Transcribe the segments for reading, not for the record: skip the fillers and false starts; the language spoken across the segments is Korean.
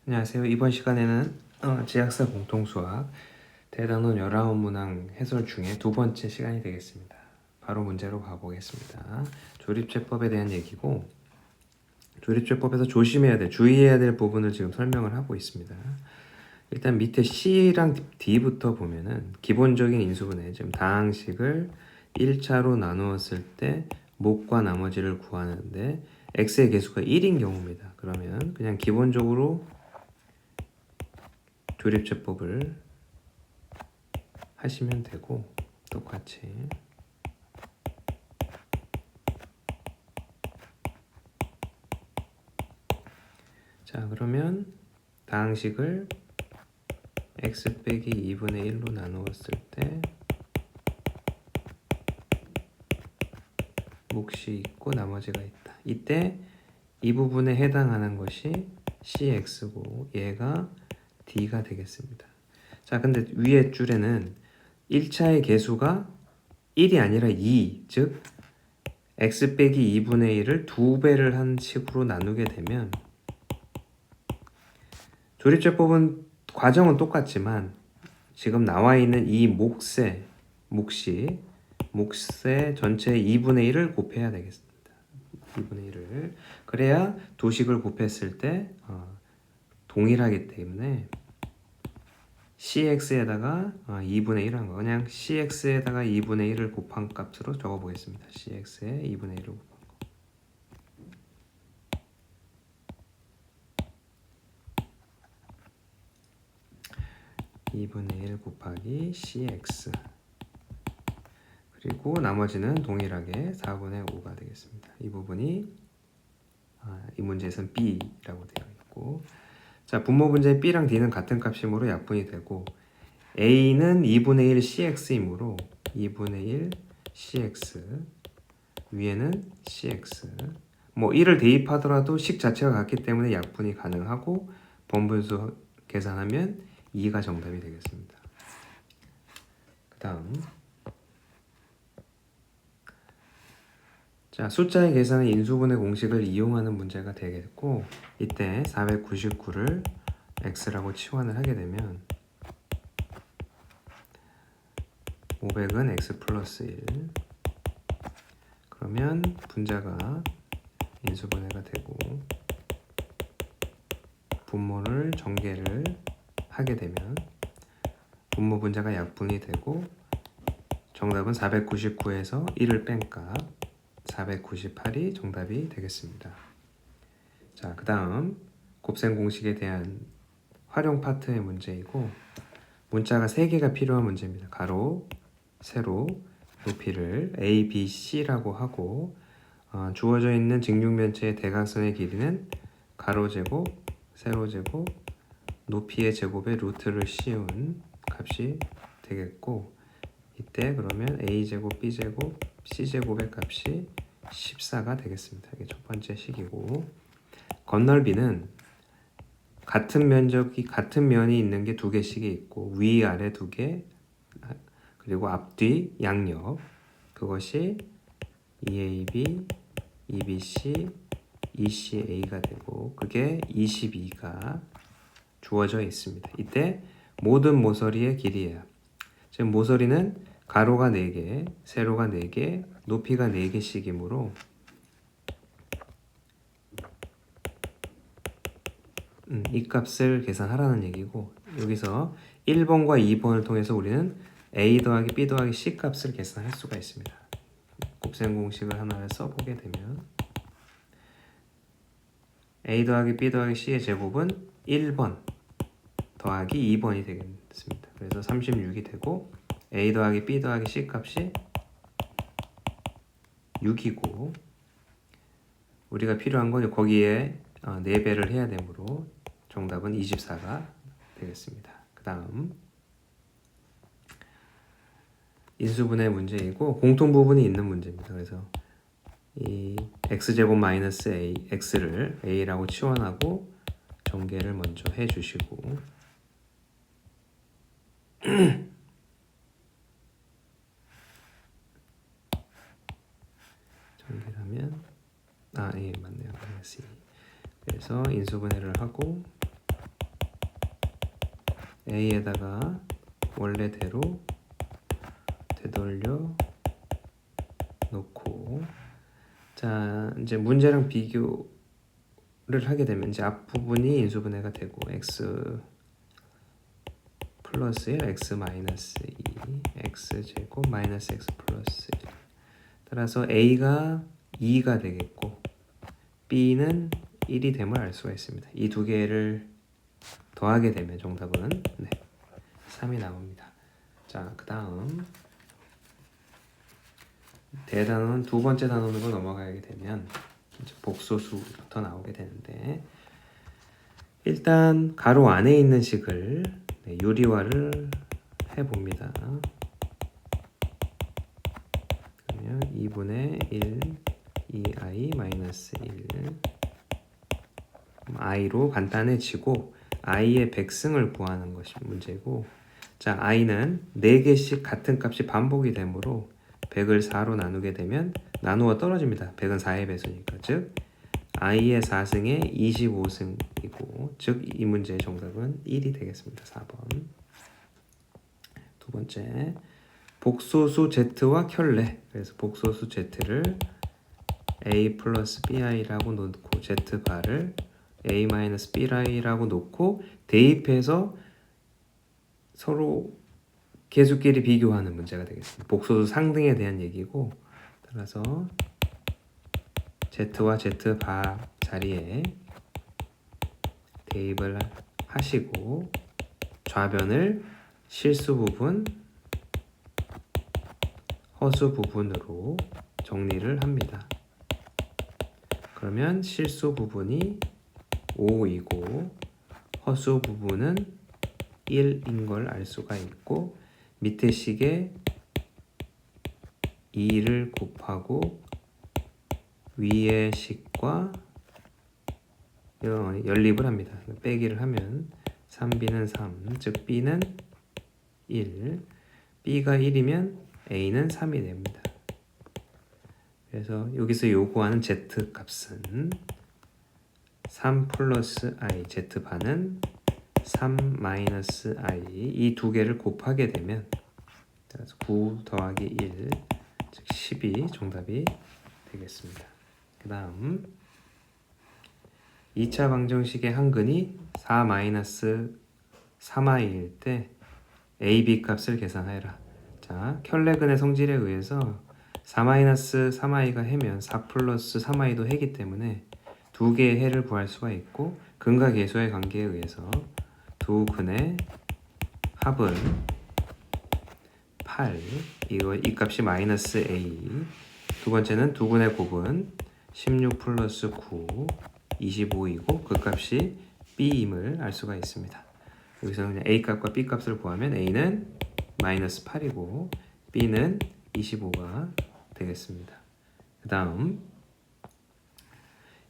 안녕하세요. 이번 시간에는 지학사 공통수학 대단원 19문항 해설 중에 두 번째 시간이 되겠습니다. 바로 문제로 가보겠습니다. 조립제법에 대한 얘기고, 조립제법에서 조심해야 될, 주의해야 될 부분을 지금 설명을 하고 있습니다. 일단 밑에 C랑 D부터 보면은 기본적인 인수분해, 지금 다항식을 1차로 나누었을 때 목과 나머지를 구하는데 x의 개수가 1인 경우입니다. 그러면 그냥 기본적으로 조립제법을 하시면 되고, 똑같이 자 그러면 다항식을 x 빼기 2분의 1로 나누었을 때 몫이 있고 나머지가 있다. 이때 이 부분에 해당하는 것이 cx고 얘가 d가 되겠습니다. 자 근데 위에 줄에는 1차의 개수가 1이 아니라 2, 즉 x 빼기 2분의 1을 2배를 한 식으로 나누게 되면 조립제법은 과정은 똑같지만 지금 나와 있는 이 몫의 전체의 2분의 1을 곱해야 되겠습니다. 2분의 1을 그래야 두 식을 곱했을 때 동일하기 때문에 cx에다가 2분의 1 한 거 그냥 cx에다가 2분의 1을 곱한 값으로 적어 보겠습니다. cx에 2분의 1을 곱한 거 2분의 1 곱하기 cx 그리고 나머지는 동일하게 4분의 5가 되겠습니다. 이 부분이 이 문제에서는 b라고 되어 있고, 자 분모 분자의 b랑 d는 같은 값이므로 약분이 되고 a는 2분의 1 cx이므로 2분의 1 cx 위에는 cx 뭐 1을 대입하더라도 식 자체가 같기 때문에 약분이 가능하고 번분수 계산하면 2가 정답이 되겠습니다. 그 다음 자 숫자의 계산의 인수분해 공식을 이용하는 문제가 되겠고, 이때 499를 x라고 치환을 하게 되면 500은 x 플러스 1 그러면 분자가 인수분해가 되고 분모를 전개를 하게 되면 분모 분자가 약분이 되고 정답은 499에서 1을 뺀 값 498이 정답이 되겠습니다. 자, 그 다음 곱셈 공식에 대한 활용 파트의 문제이고, 문자가 3개가 필요한 문제입니다. 가로, 세로, 높이를 A, B, C라고 하고 주어져 있는 직육면체의 대각선의 길이는 가로제곱, 세로제곱, 높이의 제곱에 루트를 씌운 값이 되겠고, 이때 그러면 A제곱, B제곱, C제곱의 값이 14가 되겠습니다. 이게 첫 번째 식이고, 건널비는 같은 면이 있는 게 두 개씩이 있고 위아래 두 개, 그리고 앞뒤 양옆, 그것이 EAB, EBC, ECA가 되고 그게 22가 주어져 있습니다. 이때 모든 모서리의 길이예요. 지금 모서리는 가로가 4개, 세로가 4개, 높이가 4개씩이므로 이 값을 계산하라는 얘기고, 여기서 1번과 2번을 통해서 우리는 a 더하기 b 더하기 c 값을 계산할 수가 있습니다. 곱셈 공식을 하나를 써보게 되면 a 더하기 b 더하기 c의 제곱은 1번 더하기 2번이 되겠습니다. 그래서 36이 되고 a 더하기 b 더하기 c 값이 6이고 우리가 필요한 건 거기에 4배를 해야 되므로 정답은 24가 되겠습니다. 그 다음 인수분해 문제이고 공통 부분이 있는 문제입니다. 그래서 이 x제곱 마이너스 a, x를 a라고 치환하고 전개를 먼저 해주시고 전개하면 예 맞네요. 마이너스 2. 그래서 인수분해를 하고 a에다가 원래대로 되돌려 놓고, 자 이제 문제랑 비교를 하게 되면 이제 앞부분이 인수분해가 되고 x 플러스 1, x 마이너스 2, x 제곱 마이너스 x 플러스 1. 따라서 a가 2가 되겠고 b는 1이 됨을 알 수가 있습니다. 이 두 개를 더하게 되면 정답은 3이 나옵니다. 자, 그 다음 대단원 두 번째 단원으로 넘어가게 되면 이제 복소수부터 나오게 되는데, 일단 가로 안에 있는 식을 유리화를 해봅니다. 그러면 2분의 1 2i 마이너스 1 i로 간단해지고 i의 백승을 구하는 것이 문제고, 자 i는 4개씩 같은 값이 반복이 되므로 100을 4로 나누게 되면 나누어 떨어집니다. 100은 4의 배수니까. 즉 i의 4승에 25승이고, 즉 이 문제의 정답은 1이 되겠습니다. 4번. 두 번째, 복소수 z와 켤레. 그래서 복소수 z를 a 플러스 bi라고 놓고 z바를 a 마이너스 bi라고 놓고 대입해서 서로 개수끼리 비교하는 문제가 되겠습니다. 복소수 상등에 대한 얘기고, 따라서 z와 z바 자리에 대입을 하시고 좌변을 실수 부분, 허수 부분으로 정리를 합니다. 그러면 실수 부분이 5이고 허수 부분은 1인 걸 알 수가 있고, 밑에 식에 2를 곱하고 위의 식과 연립을 합니다. 빼기를 하면 3b는 3, 즉 b는 1, b가 1이면 a는 3이 됩니다. 그래서 여기서 요구하는 z 값은 3 플러스 i, z반은 3 마이너스 i, 이 두 개를 곱하게 되면 9 더하기 1, 즉 10이 정답이 되겠습니다. 그 다음 2차 방정식의 한근이 4 마이너스 3i일 때 a, b 값을 계산하여라. 자, 켤레근의 성질에 의해서 4 마이너스 3i가 해면 4 플러스 3i도 해기 때문에 두 개의 해를 구할 수가 있고, 근과 계수의 관계에 의해서 두 근의 합은 8, 이 값이 마이너스 a. 두 번째는 두 근의 곱은 16 플러스 9, 25이고 그 값이 b임을 알 수가 있습니다. 여기서 그냥 a 값과 b 값을 구하면 a는 마이너스 8이고 b는 25가 되겠습니다. 그 다음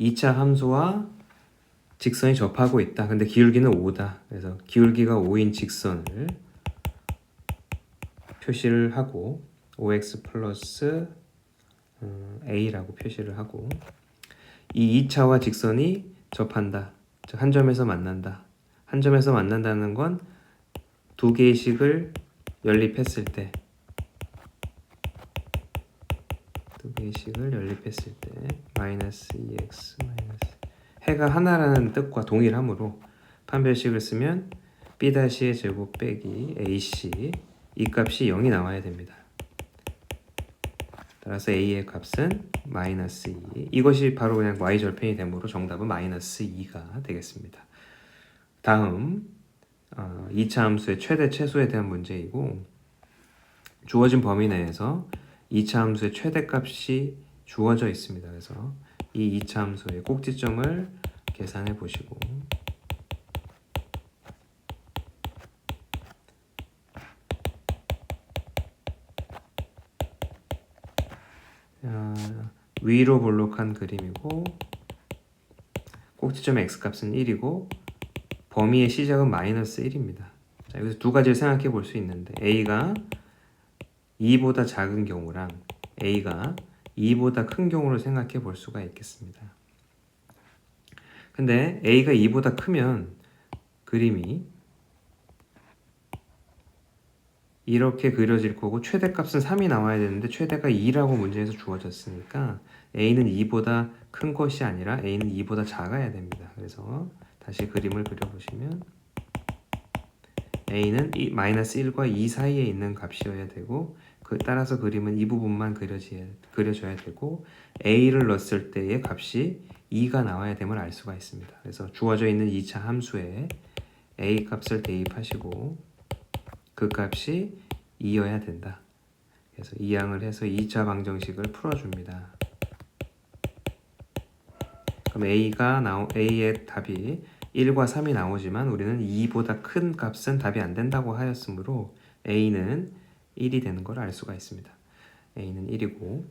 2차 함수와 직선이 접하고 있다. 근데 기울기는 5다. 그래서 기울기가 5인 직선을 표시를 하고 5x 플러스 a라고 표시를 하고, 이 2차와 직선이 접한다. 즉 한 점에서 만난다. 한 점에서 만난다는 건 두 개의 식을 연립했을 때, 두 개의 식을 연립했을 때 마이너스 2x 마이너스, 해가 하나라는 뜻과 동일하므로 판별식을 쓰면 b'의 제곱 빼기 ac, 이 값이 0이 나와야 됩니다. 따라서 a의 값은 마이너스 2. 이것이 바로 그냥 y절편이 되므로 정답은 마이너스 2가 되겠습니다. 다음 2차 함수의 최대 최소에 대한 문제이고, 주어진 범위 내에서 2차 함수의 최대값이 주어져 있습니다. 그래서 이 2차 함수의 꼭지점을 계산해 보시고, 위로 볼록한 그림이고 꼭지점의 x값은 1이고 범위의 시작은 마이너스 1입니다. 자, 여기서 두 가지를 생각해 볼 수 있는데, a가 2보다 작은 경우랑 a가 2보다 큰 경우를 생각해 볼 수가 있겠습니다. 근데 a가 2보다 크면 그림이 이렇게 그려질 거고 최대값은 3이 나와야 되는데 최대가 2라고 문제에서 주어졌으니까 a는 2보다 큰 것이 아니라 a는 2보다 작아야 됩니다. 그래서 다시 그림을 그려보시면 a는 마이너스 1과 2 사이에 있는 값이어야 되고 따라서 그림은 이 부분만 그려져야 되고 a를 넣었을 때의 값이 2가 나와야 됨을 알 수가 있습니다. 그래서 주어져 있는 2차 함수에 a 값을 대입하시고 그 값이 2여야 된다. 그래서 이항을 해서 2차 방정식을 풀어줍니다. 그럼 A의 답이 1과 3이 나오지만 우리는 2보다 큰 값은 답이 안 된다고 하였으므로 A는 1이 되는 걸 알 수가 있습니다. A는 1이고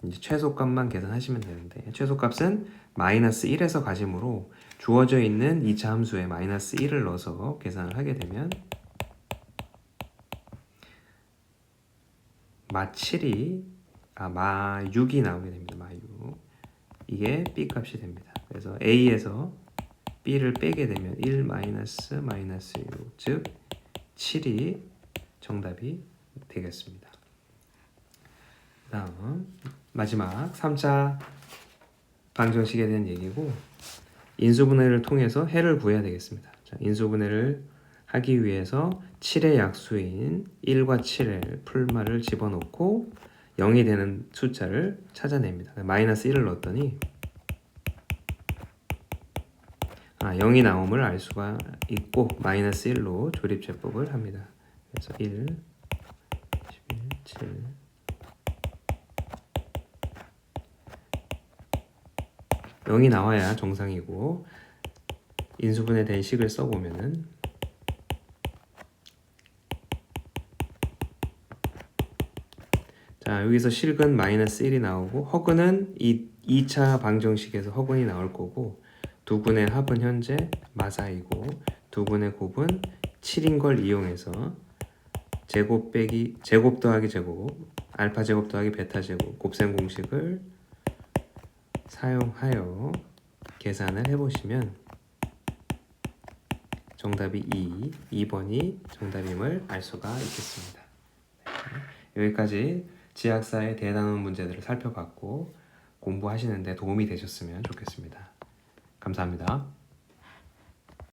이제 최소값만 계산하시면 되는데 최소값은 마이너스 1에서 가지므로 주어져 있는 2차 함수에 마이너스 1을 넣어서 계산을 하게 되면 마 6이 나오게 됩니다. 마 6. 이게 B 값이 됩니다. 그래서 A에서 B를 빼게 되면 1 마이너스 6, 즉 7이 정답이 되겠습니다. 다음 마지막 3차 방정식에 대한 얘기고 인수분해를 통해서 해를 구해야 되겠습니다. 자, 인수분해를 하기 위해서 7의 약수인 1과 7의 풀말을 집어넣고 0이 되는 숫자를 찾아냅니다. 마이너스 1을 넣었더니 0이 나옴을 알 수가 있고 마이너스 1로 조립제법을 합니다. 그래서 1, 11, 7 0이 나와야 정상이고 인수분해된 식을 써보면은 자 여기서 실근 마이너스 1이 나오고 허근은 이 2차 방정식에서 허근이 나올 거고 두 분의 합은 현재 마사이고 두 분의 곱은 7인 걸 이용해서 제곱 더하기 제곱 알파 제곱 더하기 베타 제곱 곱셈 공식을 사용하여 계산을 해보시면 정답이 2번이 정답임을 알 수가 있겠습니다. 여기까지 지학사의 대단원 문제들을 살펴봤고 공부하시는데 도움이 되셨으면 좋겠습니다. 감사합니다.